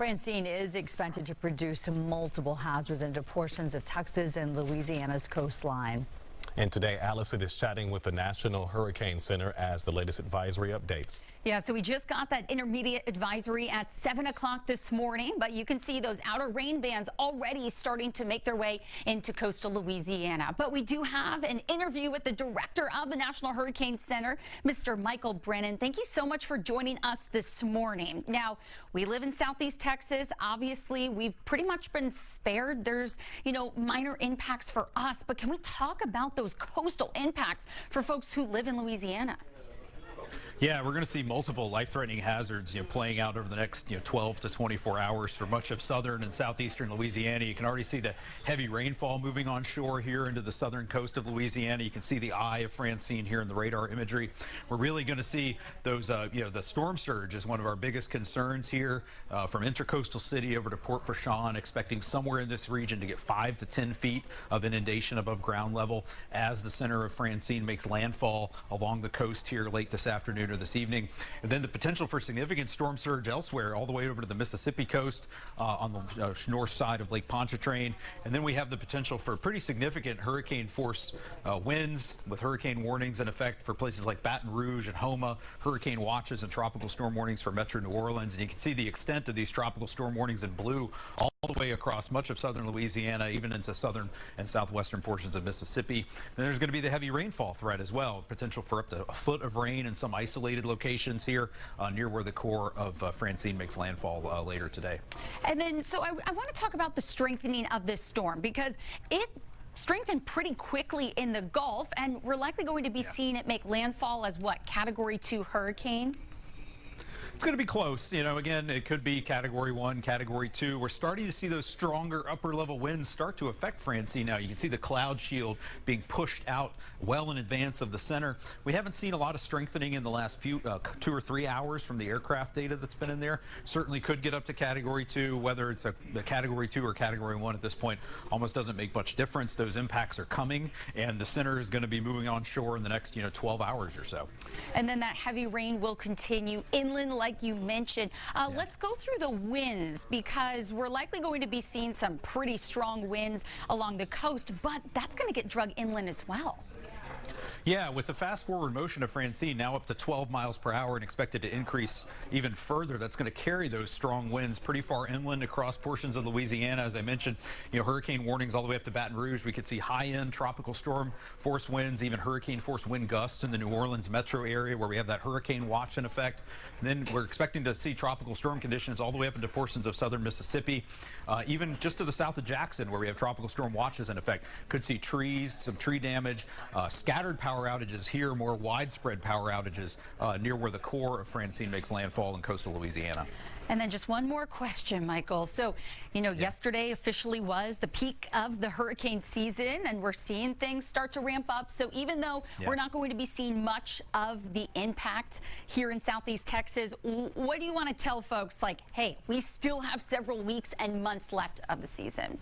Francine is expected to produce multiple hazards into portions of Texas and Louisiana's coastline. And today, Allison is chatting with the National Hurricane Center as the latest advisory updates. Yeah, so we just got that intermediate advisory at 7 o'clock this morning, but you can see those outer rain bands already starting to make their way into coastal Louisiana. But we do have an interview with the director of the National Hurricane Center, Mr. Michael Brennan. Thank you so much for joining us this morning. Now, we live in Southeast Texas. Obviously, we've pretty much been spared. There's, minor impacts for us, but can we talk about those coastal impacts for folks who live in Louisiana? Yeah, we're going to see multiple life-threatening hazards, playing out over the next, 12 to 24 hours for much of southern and southeastern Louisiana. You can already see the heavy rainfall moving on shore here into the southern coast of Louisiana. You can see the eye of Francine here in the radar imagery. We're really going to see those, the storm surge is one of our biggest concerns here from Intercoastal City over to Port Francine, expecting somewhere in this region to get 5 to 10 feet of inundation above ground level as the center of Francine makes landfall along the coast here late this afternoon or this evening. And then the potential for significant storm surge elsewhere, all the way over to the Mississippi coast on the north side of Lake Pontchartrain. And then we have the potential for pretty significant hurricane force winds with hurricane warnings in effect for places like Baton Rouge and Homa, hurricane watches and tropical storm warnings for Metro New Orleans. And you can see the extent of these tropical storm warnings in blue all the way across much of southern Louisiana, even into southern and southwestern portions of Mississippi. And there's going to be the heavy rainfall threat as well, potential for up to a foot of rain in some isolated locations here near where the core of Francine makes landfall later today. And then, so I want to talk about the strengthening of this storm, because it strengthened pretty quickly in the Gulf, and we're likely going to be seeing it make landfall as what, Category 2 hurricane? It's going to be close. Again, it could be Category 1, Category 2. We're starting to see those stronger upper-level winds start to affect Francine now. You can see the cloud shield being pushed out well in advance of the center. We haven't seen a lot of strengthening in the last 2 or 3 hours from the aircraft data that's been in there. Certainly could get up to Category 2. Whether it's a Category 2 or Category 1 at this point almost doesn't make much difference. Those impacts are coming, and the center is going to be moving on shore in the next 12 hours or so. And then that heavy rain will continue inland, like you mentioned. Let's go through the winds, because we're likely going to be seeing some pretty strong winds along the coast, but that's going to get drug inland as well. Yeah, with the fast forward motion of Francine now up to 12 miles per hour and expected to increase even further, that's going to carry those strong winds pretty far inland across portions of Louisiana. As I mentioned, hurricane warnings all the way up to Baton Rouge. We could see high-end tropical storm force winds, even hurricane force wind gusts in the New Orleans metro area where we have that hurricane watch in effect. And then we're expecting to see tropical storm conditions all the way up into portions of southern Mississippi, even just to the south of Jackson where we have tropical storm watches in effect. Could see trees, some tree damage, scattered power outages here, more widespread power outages near where the core of Francine makes landfall in coastal Louisiana. And then just one more question, Michael. So, yesterday officially was the peak of the hurricane season, and we're seeing things start to ramp up. So even though we're not going to be seeing much of the impact here in Southeast Texas, what do you want to tell folks? Like, hey, we still have several weeks and months left of the season.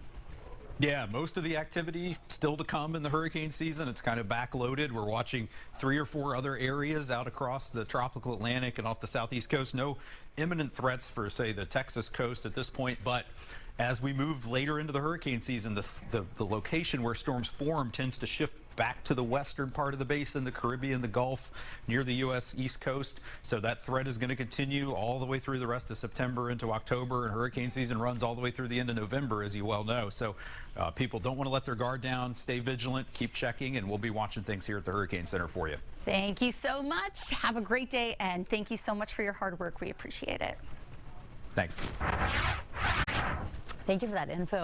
Yeah, most of the activity still to come in the hurricane season. It's kind of backloaded. We're watching 3 or 4 other areas out across the tropical Atlantic and off the southeast coast. No imminent threats for, say, the Texas coast at this point, but as we move later into the hurricane season, the location where storms form tends to shift back to the western part of the basin, the Caribbean, the Gulf, near the U.S. East Coast. So that threat is going to continue all the way through the rest of September into October, and hurricane season runs all the way through the end of November, as you well know. So people don't want to let their guard down. Stay vigilant, keep checking, and we'll be watching things here at the Hurricane Center for you. Thank you so much. Have a great day, and thank you so much for your hard work. We appreciate it. Thanks. Thank you for that info.